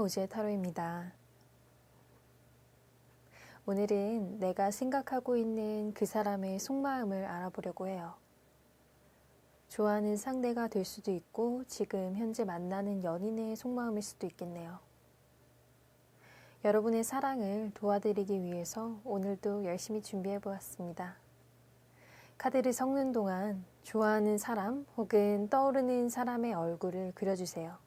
오지의 타로입니다. 오늘은 내가 생각하고 있는 그 사람의 속마음을 알아보려고 해요. 좋아하는 상대가 될 수도 있고 지금 현재 만나는 연인의 속마음일 수도 있겠네요. 여러분의 사랑을 도와드리기 위해서 오늘도 열심히 준비해 보았습니다. 카드를 섞는 동안 좋아하는 사람 혹은 떠오르는 사람의 얼굴을 그려주세요.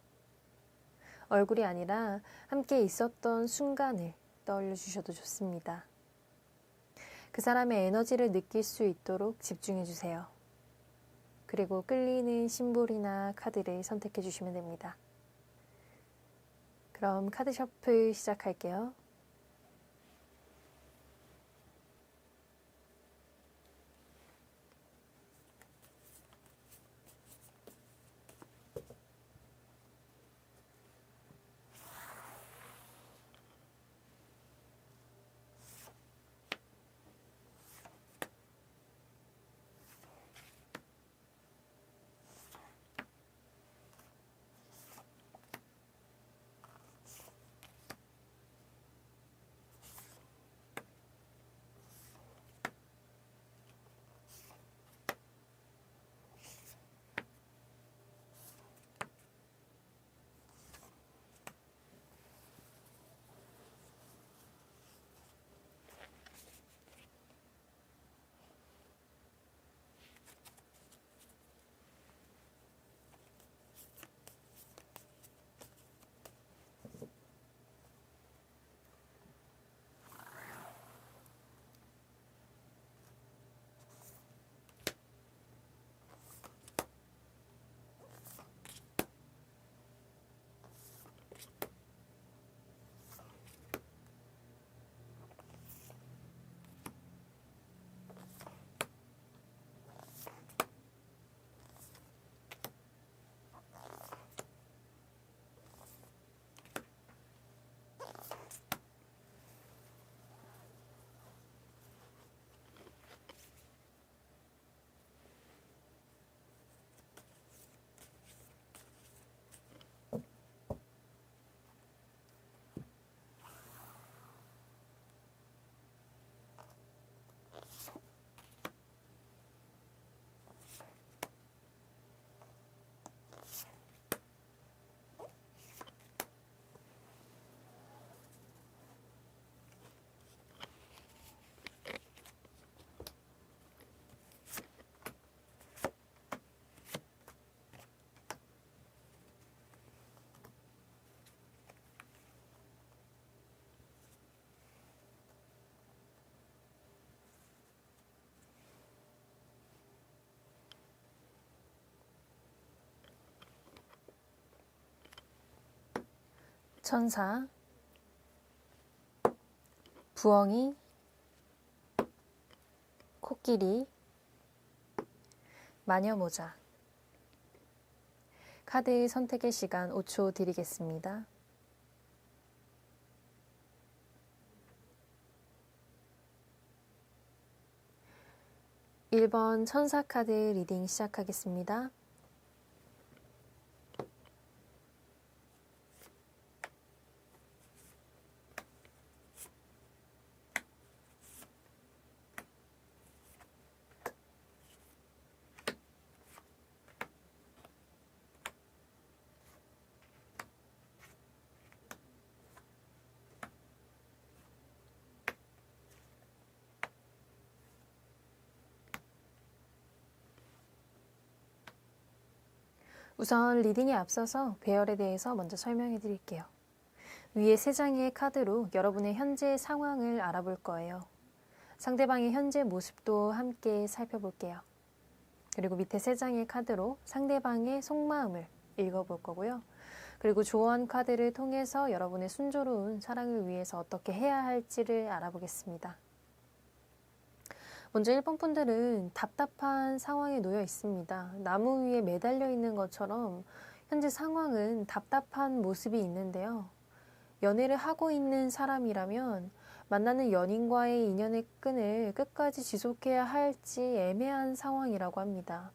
얼굴이 아니라 함께 있었던 순간을 떠올려 주셔도 좋습니다. 그 사람의 에너지를 느낄 수 있도록 집중해 주세요. 그리고 끌리는 심볼이나 카드를 선택해 주시면 됩니다. 그럼 카드 셔플 시작할게요. 천사, 부엉이, 코끼리, 마녀모자. 카드 선택의 시간 5초 드리겠습니다. (1번) 천사 카드 리딩 시작하겠습니다. 우선 리딩에 앞서서 배열에 대해서 먼저 설명해 드릴게요. 위에 3장의 카드로 여러분의 현재 상황을 알아볼 거예요. 상대방의 현재 모습도 함께 살펴볼게요. 그리고 밑에 3장의 카드로 상대방의 속마음을 읽어볼 거고요. 그리고 조언 카드를 통해서 여러분의 순조로운 사랑을 위해서 어떻게 해야 할지를 알아보겠습니다. 먼저 1번 분들은 답답한 상황에 놓여 있습니다. 나무 위에 매달려 있는 것처럼 현재 상황은 답답한 모습이 있는데요. 연애를 하고 있는 사람이라면 만나는 연인과의 인연의 끈을 끝까지 지속해야 할지 애매한 상황이라고 합니다.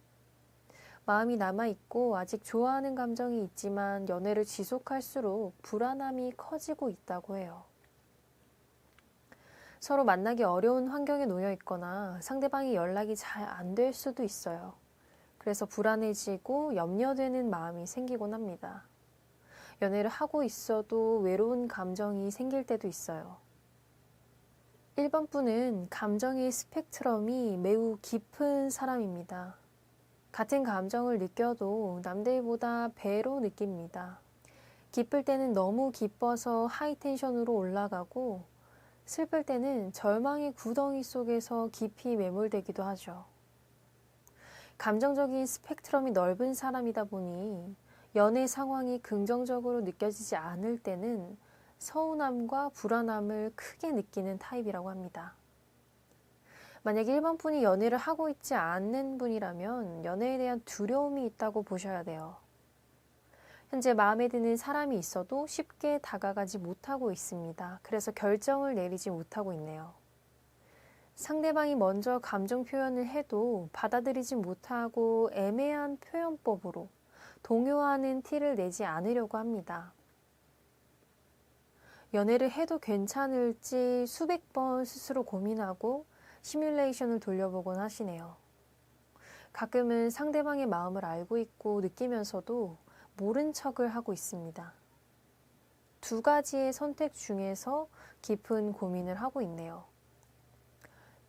마음이 남아있고 아직 좋아하는 감정이 있지만 연애를 지속할수록 불안함이 커지고 있다고 해요. 서로 만나기 어려운 환경에 놓여 있거나 상대방이 연락이 잘 안 될 수도 있어요. 그래서 불안해지고 염려되는 마음이 생기곤 합니다. 연애를 하고 있어도 외로운 감정이 생길 때도 있어요. 1번 분은 감정의 스펙트럼이 매우 깊은 사람입니다. 같은 감정을 느껴도 남들보다 배로 느낍니다. 기쁠 때는 너무 기뻐서 하이텐션으로 올라가고 슬플 때는 절망의 구덩이 속에서 깊이 매몰되기도 하죠. 감정적인 스펙트럼이 넓은 사람이다 보니 연애 상황이 긍정적으로 느껴지지 않을 때는 서운함과 불안함을 크게 느끼는 타입이라고 합니다. 만약 1번 분이 연애를 하고 있지 않는 분이라면 연애에 대한 두려움이 있다고 보셔야 돼요. 현재 마음에 드는 사람이 있어도 쉽게 다가가지 못하고 있습니다. 그래서 결정을 내리지 못하고 있네요. 상대방이 먼저 감정 표현을 해도 받아들이지 못하고 애매한 표현법으로 동요하는 티를 내지 않으려고 합니다. 연애를 해도 괜찮을지 수백 번 스스로 고민하고 시뮬레이션을 돌려보곤 하시네요. 가끔은 상대방의 마음을 알고 있고 느끼면서도 모른 척을 하고 있습니다. 두 가지의 선택 중에서 깊은 고민을 하고 있네요.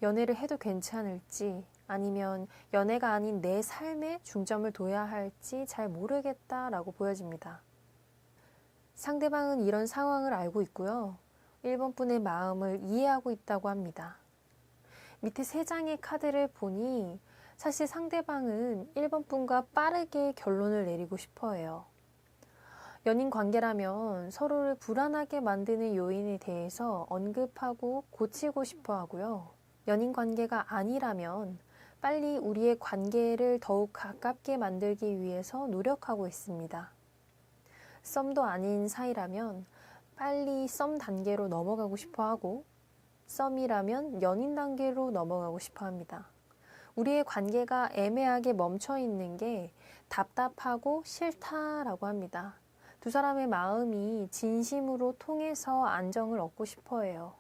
연애를 해도 괜찮을지 아니면 연애가 아닌 내 삶에 중점을 둬야 할지 잘 모르겠다라고 보여집니다. 상대방은 이런 상황을 알고 있고요. 1번 분의 마음을 이해하고 있다고 합니다. 밑에 3장의 카드를 보니 사실 상대방은 1번 분과 빠르게 결론을 내리고 싶어 해요. 연인 관계라면 서로를 불안하게 만드는 요인에 대해서 언급하고 고치고 싶어 하고요. 연인 관계가 아니라면 빨리 우리의 관계를 더욱 가깝게 만들기 위해서 노력하고 있습니다. 썸도 아닌 사이라면 빨리 썸 단계로 넘어가고 싶어 하고 썸이라면 연인 단계로 넘어가고 싶어 합니다. 우리의 관계가 애매하게 멈춰 있는 게 답답하고 싫다라고 합니다. 두 사람의 마음이 진심으로 통해서 안정을 얻고 싶어 해요.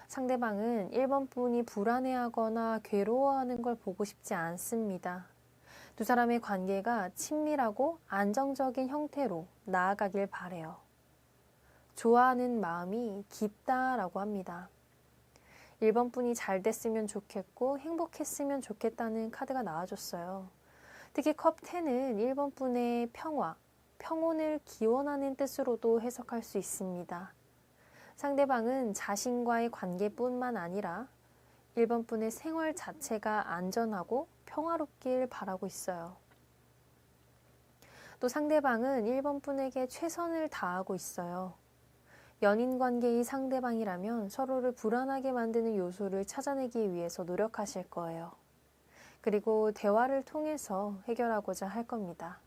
상대방은 1번 분이 불안해하거나 괴로워하는 걸 보고 싶지 않습니다. 두 사람의 관계가 친밀하고 안정적인 형태로 나아가길 바래요. 좋아하는 마음이 깊다라고 합니다. 1번 분이 잘 됐으면 좋겠고 행복했으면 좋겠다는 카드가 나와줬어요. 특히 컵 10은 1번 분의 평화, 평온을 기원하는 뜻으로도 해석할 수 있습니다. 상대방은 자신과의 관계뿐만 아니라 1번 분의 생활 자체가 안전하고 평화롭길 바라고 있어요. 또 상대방은 1번 분에게 최선을 다하고 있어요. 연인 관계의 상대방이라면 서로를 불안하게 만드는 요소를 찾아내기 위해서 노력하실 거예요. 그리고 대화를 통해서 해결하고자 할 겁니다.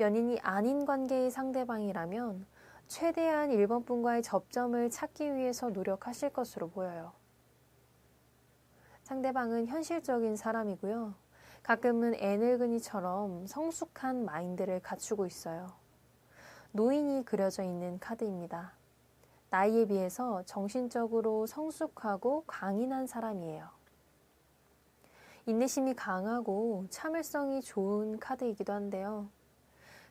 연인이 아닌 관계의 상대방이라면 최대한 1번 분과의 접점을 찾기 위해서 노력하실 것으로 보여요. 상대방은 현실적인 사람이고요. 가끔은 애늙은이처럼 성숙한 마인드를 갖추고 있어요. 노인이 그려져 있는 카드입니다. 나이에 비해서 정신적으로 성숙하고 강인한 사람이에요. 인내심이 강하고 참을성이 좋은 카드이기도 한데요.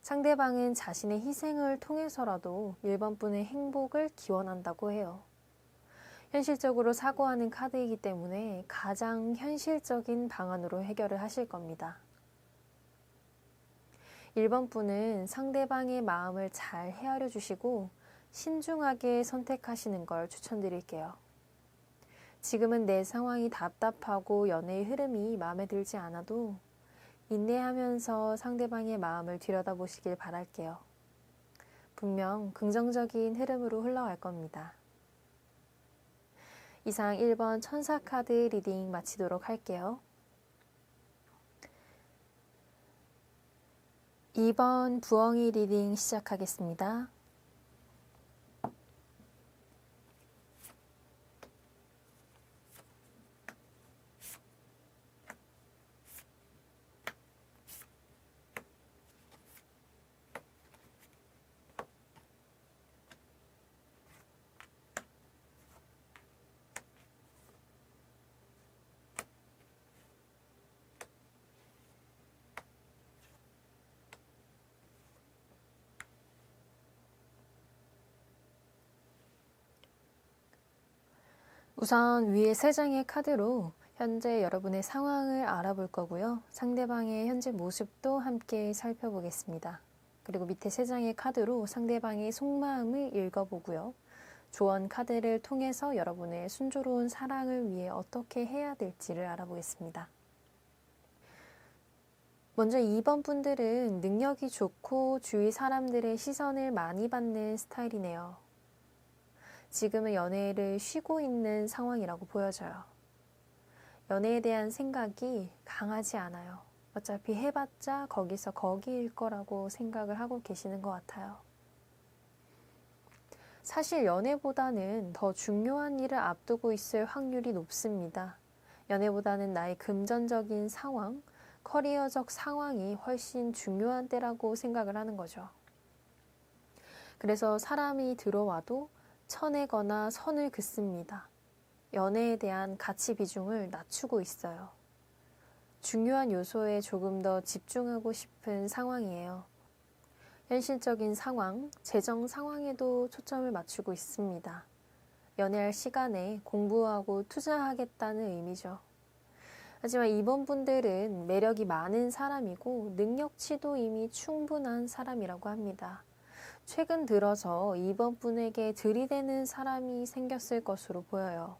상대방은 자신의 희생을 통해서라도 1번 분의 행복을 기원한다고 해요. 현실적으로 사고하는 카드이기 때문에 가장 현실적인 방안으로 해결을 하실 겁니다. 1번 분은 상대방의 마음을 잘 헤아려 주시고 신중하게 선택하시는 걸 추천드릴게요. 지금은 내 상황이 답답하고 연애의 흐름이 마음에 들지 않아도 인내하면서 상대방의 마음을 들여다보시길 바랄게요. 분명 긍정적인 흐름으로 흘러갈 겁니다. 이상 1번 천사 카드 리딩 마치도록 할게요. 2번 부엉이 리딩 시작하겠습니다. 우선 위에 세 장의 카드로 현재 여러분의 상황을 알아볼 거고요. 상대방의 현재 모습도 함께 살펴보겠습니다. 그리고 밑에 세 장의 카드로 상대방의 속마음을 읽어보고요. 조언 카드를 통해서 여러분의 순조로운 사랑을 위해 어떻게 해야 될지를 알아보겠습니다. 먼저 2번 분들은 능력이 좋고 주위 사람들의 시선을 많이 받는 스타일이네요. 지금은 연애를 쉬고 있는 상황이라고 보여져요. 연애에 대한 생각이 강하지 않아요. 어차피 해봤자 거기서 거기일 거라고 생각을 하고 계시는 것 같아요. 사실 연애보다는 더 중요한 일을 앞두고 있을 확률이 높습니다. 연애보다는 나의 금전적인 상황, 커리어적 상황이 훨씬 중요한 때라고 생각을 하는 거죠. 그래서 사람이 들어와도 쳐내거나 선을 긋습니다. 연애에 대한 가치 비중을 낮추고 있어요. 중요한 요소에 조금 더 집중하고 싶은 상황이에요. 현실적인 상황, 재정 상황에도 초점을 맞추고 있습니다. 연애할 시간에 공부하고 투자하겠다는 의미죠. 하지만 이번 분들은 매력이 많은 사람이고 능력치도 이미 충분한 사람이라고 합니다. 최근 들어서 이번 분에게 들이대는 사람이 생겼을 것으로 보여요.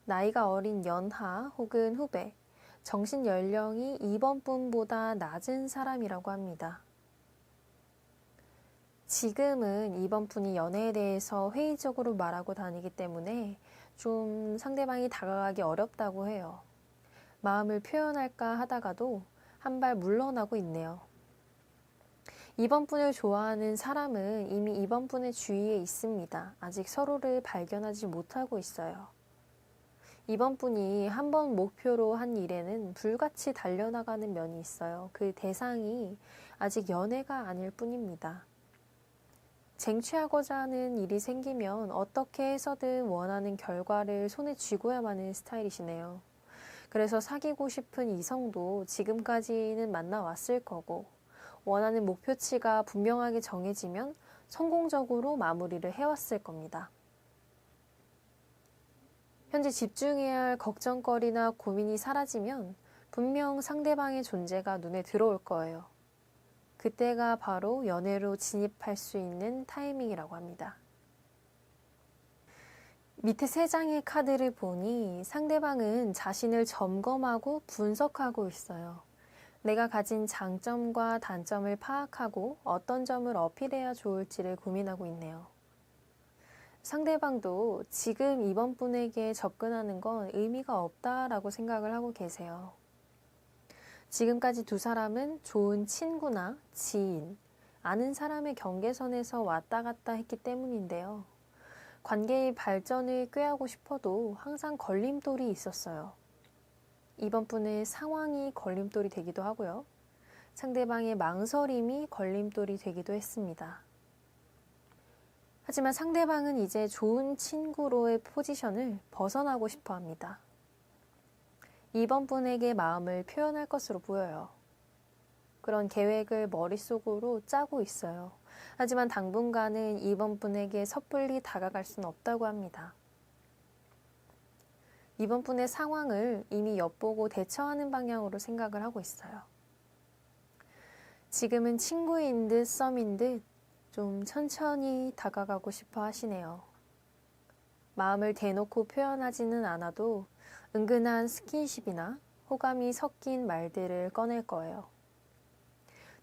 나이가 어린 연하 혹은 후배, 정신 연령이 이번 분보다 낮은 사람이라고 합니다. 지금은 이번 분이 연애에 대해서 회의적으로 말하고 다니기 때문에 좀 상대방이 다가가기 어렵다고 해요. 마음을 표현할까 하다가도 한 발 물러나고 있네요. 이번 분을 좋아하는 사람은 이미 이번 분의 주위에 있습니다. 아직 서로를 발견하지 못하고 있어요. 이번 분이 한번 목표로 한 일에는 불같이 달려나가는 면이 있어요. 그 대상이 아직 연애가 아닐 뿐입니다. 쟁취하고자 하는 일이 생기면 어떻게 해서든 원하는 결과를 손에 쥐고야만 하는 스타일이시네요. 그래서 사귀고 싶은 이성도 지금까지는 만나왔을 거고 원하는 목표치가 분명하게 정해지면 성공적으로 마무리를 해왔을 겁니다. 현재 집중해야 할 걱정거리나 고민이 사라지면 분명 상대방의 존재가 눈에 들어올 거예요. 그때가 바로 연애로 진입할 수 있는 타이밍이라고 합니다. 밑에 세 장의 카드를 보니 상대방은 자신을 점검하고 분석하고 있어요. 내가 가진 장점과 단점을 파악하고 어떤 점을 어필해야 좋을지를 고민하고 있네요. 상대방도 지금 이번 분에게 접근하는 건 의미가 없다라고 생각을 하고 계세요. 지금까지 두 사람은 좋은 친구나 지인, 아는 사람의 경계선에서 왔다 갔다 했기 때문인데요. 관계의 발전을 꾀하고 싶어도 항상 걸림돌이 있었어요. 이번 분의 상황이 걸림돌이 되기도 하고요. 상대방의 망설임이 걸림돌이 되기도 했습니다. 하지만 상대방은 이제 좋은 친구로의 포지션을 벗어나고 싶어 합니다. 이번 분에게 마음을 표현할 것으로 보여요. 그런 계획을 머릿속으로 짜고 있어요. 하지만 당분간은 이번 분에게 섣불리 다가갈 수는 없다고 합니다. 이번 분의 상황을 이미 엿보고 대처하는 방향으로 생각을 하고 있어요. 지금은 친구인 듯 썸인 듯 좀 천천히 다가가고 싶어 하시네요. 마음을 대놓고 표현하지는 않아도 은근한 스킨십이나 호감이 섞인 말들을 꺼낼 거예요.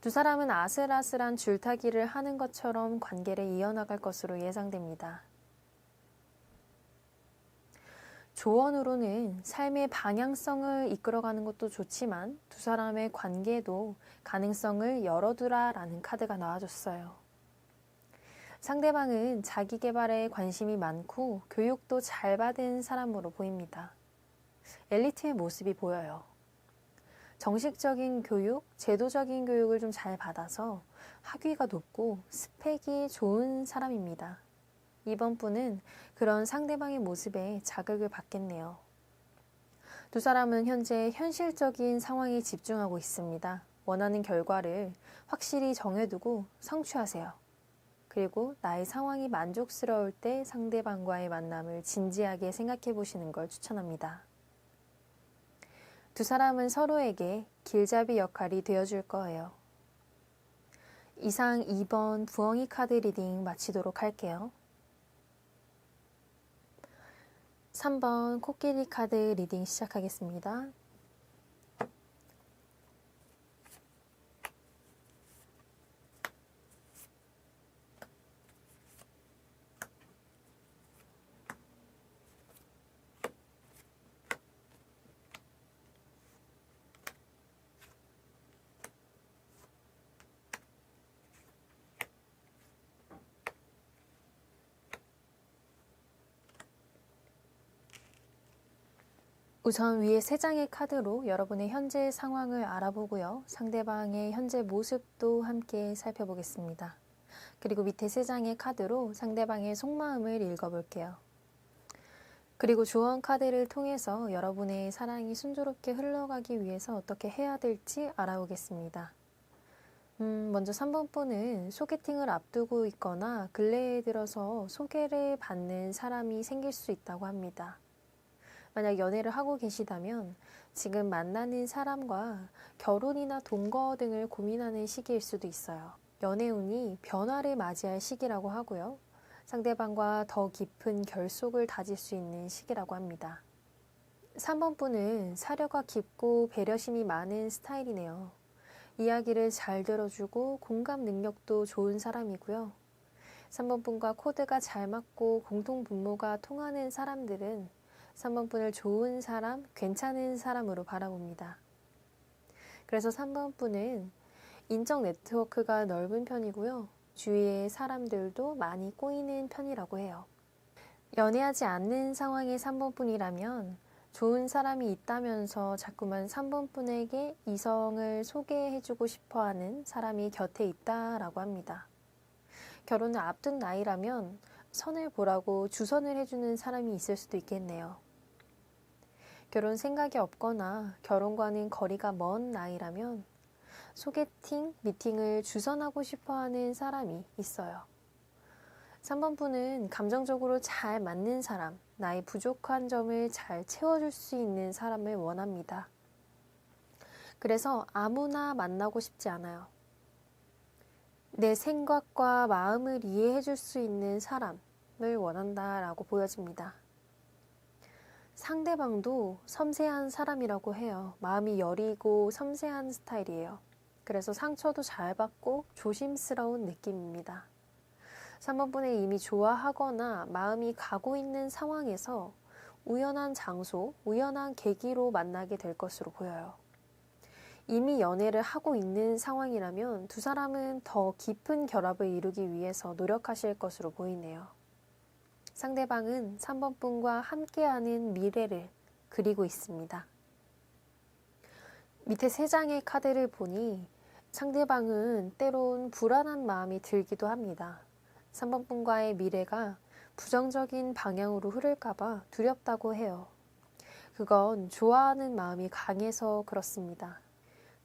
두 사람은 아슬아슬한 줄타기를 하는 것처럼 관계를 이어나갈 것으로 예상됩니다. 조언으로는 삶의 방향성을 이끌어가는 것도 좋지만 두 사람의 관계도 가능성을 열어두라 라는 카드가 나와줬어요. 상대방은 자기 개발에 관심이 많고 교육도 잘 받은 사람으로 보입니다. 엘리트의 모습이 보여요. 정식적인 교육, 제도적인 교육을 좀 잘 받아서 학위가 높고 스펙이 좋은 사람입니다. 이번 분은 그런 상대방의 모습에 자극을 받겠네요. 두 사람은 현재 현실적인 상황에 집중하고 있습니다. 원하는 결과를 확실히 정해두고 성취하세요. 그리고 나의 상황이 만족스러울 때 상대방과의 만남을 진지하게 생각해 보시는 걸 추천합니다. 두 사람은 서로에게 길잡이 역할이 되어줄 거예요. 이상 2번 부엉이 카드 리딩 마치도록 할게요. 3번 코끼리 카드 리딩 시작하겠습니다. 우선 위에 3장의 카드로 여러분의 현재 상황을 알아보고요. 상대방의 현재 모습도 함께 살펴보겠습니다. 그리고 밑에 3장의 카드로 상대방의 속마음을 읽어볼게요. 그리고 조언 카드를 통해서 여러분의 사랑이 순조롭게 흘러가기 위해서 어떻게 해야 될지 알아보겠습니다. 먼저 3번 분은 소개팅을 앞두고 있거나 근래에 들어서 소개를 받는 사람이 생길 수 있다고 합니다. 만약 연애를 하고 계시다면 지금 만나는 사람과 결혼이나 동거 등을 고민하는 시기일 수도 있어요. 연애운이 변화를 맞이할 시기라고 하고요. 상대방과 더 깊은 결속을 다질 수 있는 시기라고 합니다. 3번 분은 사려가 깊고 배려심이 많은 스타일이네요. 이야기를 잘 들어주고 공감 능력도 좋은 사람이고요. 3번 분과 코드가 잘 맞고 공통 분모가 통하는 사람들은 3번 분을 좋은 사람, 괜찮은 사람으로 바라봅니다. 그래서 3번 분은 인적 네트워크가 넓은 편이고요. 주위의 사람들도 많이 꼬이는 편이라고 해요. 연애하지 않는 상황의 3번 분이라면 좋은 사람이 있다면서 자꾸만 3번 분에게 이성을 소개해주고 싶어하는 사람이 곁에 있다라고 합니다. 결혼을 앞둔 나이라면 선을 보라고 주선을 해주는 사람이 있을 수도 있겠네요. 결혼 생각이 없거나 결혼과는 거리가 먼 나이라면 소개팅, 미팅을 주선하고 싶어하는 사람이 있어요. 3번 분은 감정적으로 잘 맞는 사람, 나의 부족한 점을 잘 채워줄 수 있는 사람을 원합니다. 그래서 아무나 만나고 싶지 않아요. 내 생각과 마음을 이해해줄 수 있는 사람을 원한다라고 보여집니다. 상대방도 섬세한 사람이라고 해요. 마음이 여리고 섬세한 스타일이에요. 그래서 상처도 잘 받고 조심스러운 느낌입니다. 3번 분이 이미 좋아하거나 마음이 가고 있는 상황에서 우연한 장소, 우연한 계기로 만나게 될 것으로 보여요. 이미 연애를 하고 있는 상황이라면 두 사람은 더 깊은 결합을 이루기 위해서 노력하실 것으로 보이네요. 상대방은 3번 분과 함께하는 미래를 그리고 있습니다. 밑에 3장의 카드를 보니 상대방은 때론 불안한 마음이 들기도 합니다. 3번 분과의 미래가 부정적인 방향으로 흐를까봐 두렵다고 해요. 그건 좋아하는 마음이 강해서 그렇습니다.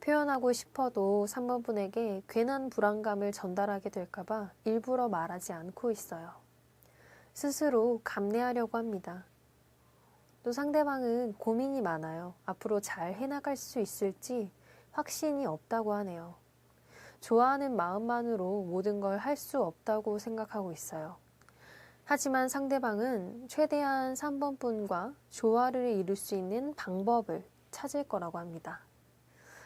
표현하고 싶어도 3번 분에게 괜한 불안감을 전달하게 될까봐 일부러 말하지 않고 있어요. 스스로 감내하려고 합니다. 또 상대방은 고민이 많아요. 앞으로 잘 해나갈 수 있을지 확신이 없다고 하네요. 좋아하는 마음만으로 모든 걸 할 수 없다고 생각하고 있어요. 하지만 상대방은 최대한 3번 분과 조화를 이룰 수 있는 방법을 찾을 거라고 합니다.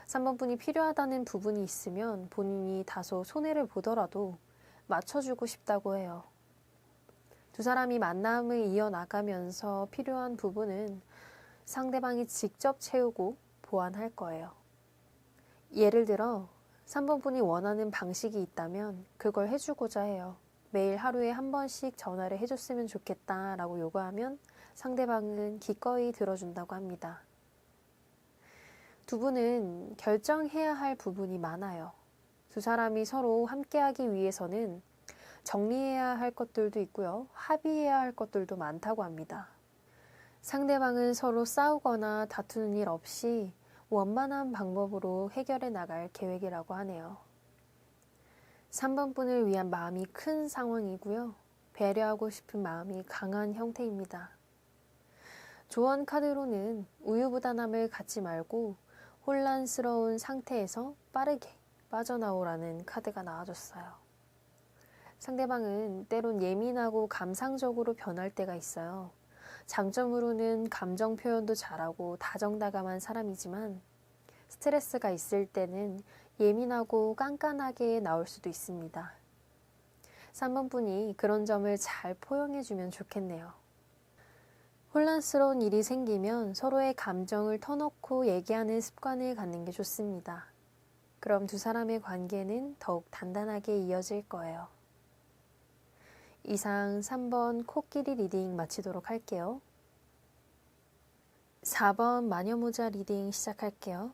3번 분이 필요하다는 부분이 있으면 본인이 다소 손해를 보더라도 맞춰주고 싶다고 해요. 두 사람이 만남을 이어나가면서 필요한 부분은 상대방이 직접 채우고 보완할 거예요. 예를 들어 3번 분이 원하는 방식이 있다면 그걸 해주고자 해요. 매일 하루에 한 번씩 전화를 해줬으면 좋겠다라고 요구하면 상대방은 기꺼이 들어준다고 합니다. 두 분은 결정해야 할 부분이 많아요. 두 사람이 서로 함께하기 위해서는 정리해야 할 것들도 있고요. 합의해야 할 것들도 많다고 합니다. 상대방은 서로 싸우거나 다투는 일 없이 원만한 방법으로 해결해 나갈 계획이라고 하네요. 3번 분을 위한 마음이 큰 상황이고요. 배려하고 싶은 마음이 강한 형태입니다. 조언 카드로는 우유부단함을 갖지 말고 혼란스러운 상태에서 빠르게 빠져나오라는 카드가 나와줬어요. 상대방은 때론 예민하고 감상적으로 변할 때가 있어요. 장점으로는 감정 표현도 잘하고 다정다감한 사람이지만 스트레스가 있을 때는 예민하고 깐깐하게 나올 수도 있습니다. 3번 분이 그런 점을 잘 포용해주면 좋겠네요. 혼란스러운 일이 생기면 서로의 감정을 터놓고 얘기하는 습관을 갖는 게 좋습니다. 그럼 두 사람의 관계는 더욱 단단하게 이어질 거예요. 이상 3번 코끼리 리딩 마치도록 할게요. 4번 마녀모자 리딩 시작할게요.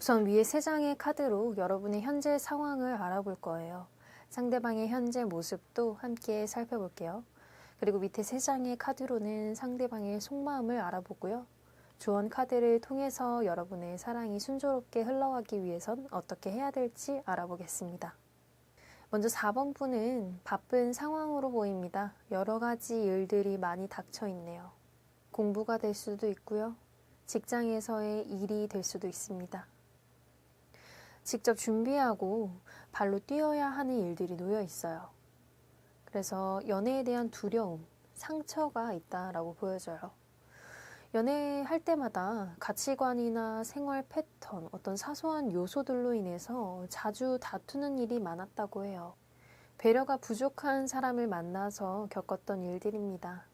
우선 위에 3장의 카드로 여러분의 현재 상황을 알아볼 거예요. 상대방의 현재 모습도 함께 살펴볼게요. 그리고 밑에 3장의 카드로는 상대방의 속마음을 알아보고요. 조언 카드를 통해서 여러분의 사랑이 순조롭게 흘러가기 위해선 어떻게 해야 될지 알아보겠습니다. 먼저 4번 분은 바쁜 상황으로 보입니다. 여러 가지 일들이 많이 닥쳐 있네요. 공부가 될 수도 있고요. 직장에서의 일이 될 수도 있습니다. 직접 준비하고 발로 뛰어야 하는 일들이 놓여 있어요. 그래서 연애에 대한 두려움, 상처가 있다라고 보여져요. 연애할 때마다 가치관이나 생활 패턴, 어떤 사소한 요소들로 인해서 자주 다투는 일이 많았다고 해요. 배려가 부족한 사람을 만나서 겪었던 일들입니다.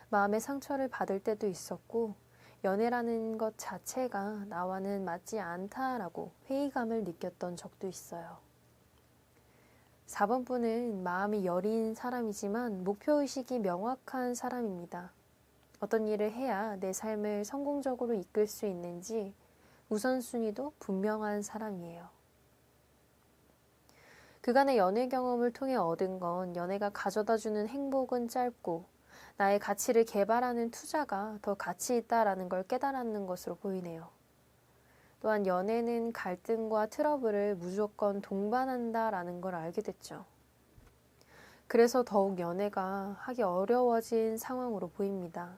마음의 상처를 받을 때도 있었고 연애라는 것 자체가 나와는 맞지 않다라고 회의감을 느꼈던 적도 있어요. 4번 분은 마음이 여린 사람이지만 목표의식이 명확한 사람입니다. 어떤 일을 해야 내 삶을 성공적으로 이끌 수 있는지 우선순위도 분명한 사람이에요. 그간의 연애 경험을 통해 얻은 건 연애가 가져다주는 행복은 짧고 나의 가치를 개발하는 투자가 더 가치 있다라는 걸 깨달았는 것으로 보이네요. 또한 연애는 갈등과 트러블을 무조건 동반한다라는 걸 알게 됐죠. 그래서 더욱 연애가 하기 어려워진 상황으로 보입니다.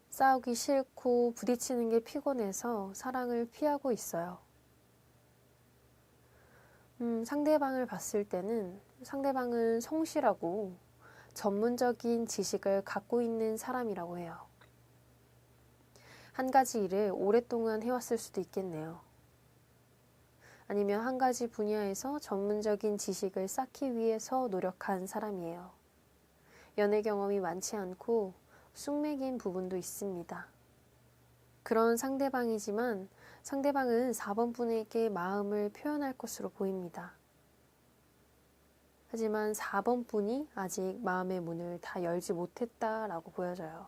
싸우기 싫고 부딪히는 게 피곤해서 사랑을 피하고 있어요. 상대방을 봤을 때는 상대방은 성실하고 전문적인 지식을 갖고 있는 사람이라고 해요. 한 가지 일을 오랫동안 해왔을 수도 있겠네요. 아니면 한 가지 분야에서 전문적인 지식을 쌓기 위해서 노력한 사람이에요. 연애 경험이 많지 않고 숙맥인 부분도 있습니다. 그런 상대방이지만 상대방은 4번 분에게 마음을 표현할 것으로 보입니다. 하지만 4번 분이 아직 마음의 문을 다 열지 못했다라고 보여져요.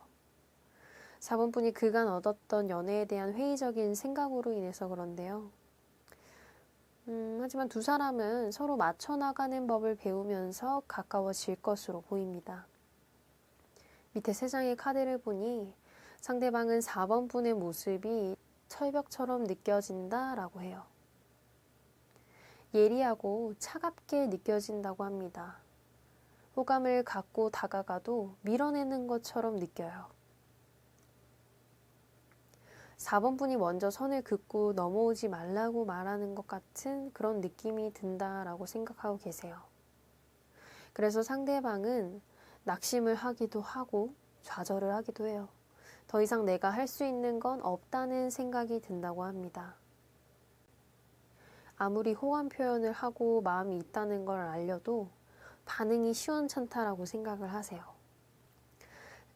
4번 분이 그간 얻었던 연애에 대한 회의적인 생각으로 인해서 그런데요. 하지만 두 사람은 서로 맞춰나가는 법을 배우면서 가까워질 것으로 보입니다. 밑에 3장의 카드를 보니 상대방은 4번 분의 모습이 철벽처럼 느껴진다라고 해요. 예리하고 차갑게 느껴진다고 합니다. 호감을 갖고 다가가도 밀어내는 것처럼 느껴요. 4번 분이 먼저 선을 긋고 넘어오지 말라고 말하는 것 같은 그런 느낌이 든다라고 생각하고 계세요. 그래서 상대방은 낙심을 하기도 하고 좌절을 하기도 해요. 더 이상 내가 할 수 있는 건 없다는 생각이 든다고 합니다. 아무리 호감 표현을 하고 마음이 있다는 걸 알려도 반응이 시원찮다라고 생각을 하세요.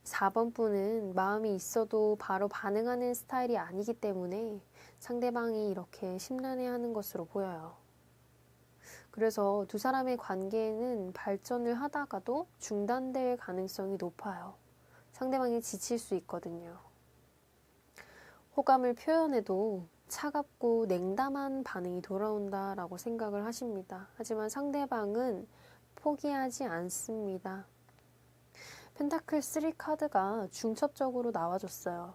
4번 분은 마음이 있어도 바로 반응하는 스타일이 아니기 때문에 상대방이 이렇게 심란해하는 것으로 보여요. 그래서 두 사람의 관계는 발전을 하다가도 중단될 가능성이 높아요. 상대방이 지칠 수 있거든요. 호감을 표현해도 차갑고 냉담한 반응이 돌아온다라고 생각을 하십니다. 하지만 상대방은 포기하지 않습니다. 펜타클 3 카드가 중첩적으로 나와줬어요.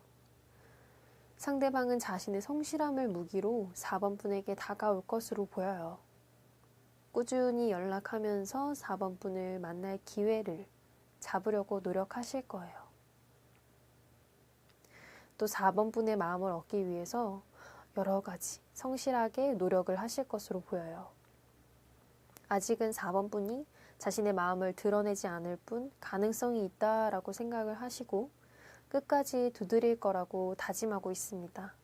상대방은 자신의 성실함을 무기로 4번 분에게 다가올 것으로 보여요. 꾸준히 연락하면서 4번 분을 만날 기회를 잡으려고 노력하실 거예요. 또 4번 분의 마음을 얻기 위해서 여러 가지 성실하게 노력을 하실 것으로 보여요. 아직은 4번 분이 자신의 마음을 드러내지 않을 뿐 가능성이 있다라고 생각을 하시고 끝까지 두드릴 거라고 다짐하고 있습니다.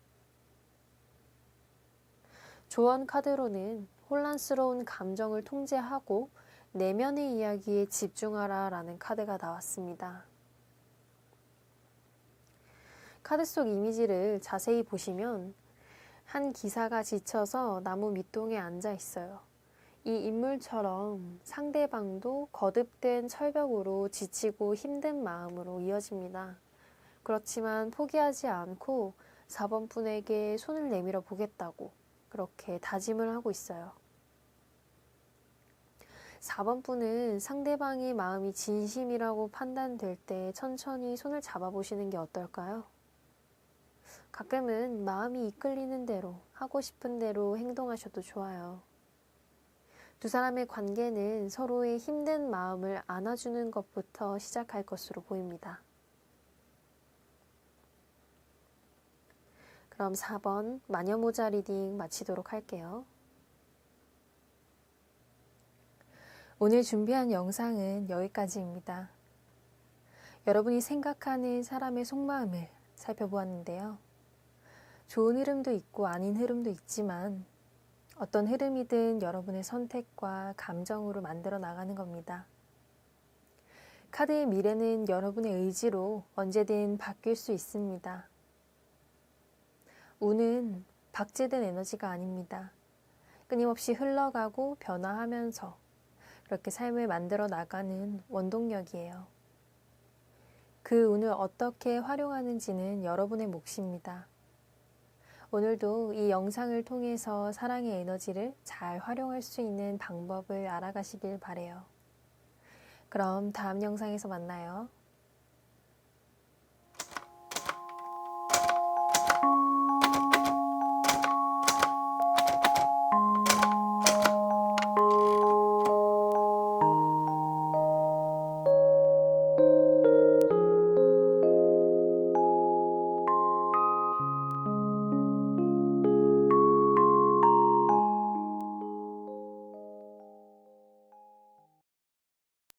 조언 카드로는 혼란스러운 감정을 통제하고 내면의 이야기에 집중하라 라는 카드가 나왔습니다. 카드 속 이미지를 자세히 보시면 한 기사가 지쳐서 나무 밑동에 앉아 있어요. 이 인물처럼 상대방도 거듭된 철벽으로 지치고 힘든 마음으로 이어집니다. 그렇지만 포기하지 않고 4번 분에게 손을 내밀어 보겠다고 그렇게 다짐을 하고 있어요. 4번 분은 상대방의 마음이 진심이라고 판단될 때 천천히 손을 잡아보시는 게 어떨까요? 가끔은 마음이 이끌리는 대로 하고 싶은 대로 행동하셔도 좋아요. 두 사람의 관계는 서로의 힘든 마음을 안아주는 것부터 시작할 것으로 보입니다. 그럼 4번 마녀모자 리딩 마치도록 할게요. 오늘 준비한 영상은 여기까지입니다. 여러분이 생각하는 사람의 속마음을 살펴보았는데요. 좋은 흐름도 있고 아닌 흐름도 있지만 어떤 흐름이든 여러분의 선택과 감정으로 만들어 나가는 겁니다. 카드의 미래는 여러분의 의지로 언제든 바뀔 수 있습니다. 운은 박제된 에너지가 아닙니다. 끊임없이 흘러가고 변화하면서 그렇게 삶을 만들어 나가는 원동력이에요. 그 운을 어떻게 활용하는지는 여러분의 몫입니다. 오늘도 이 영상을 통해서 사랑의 에너지를 잘 활용할 수 있는 방법을 알아가시길 바래요. 그럼 다음 영상에서 만나요.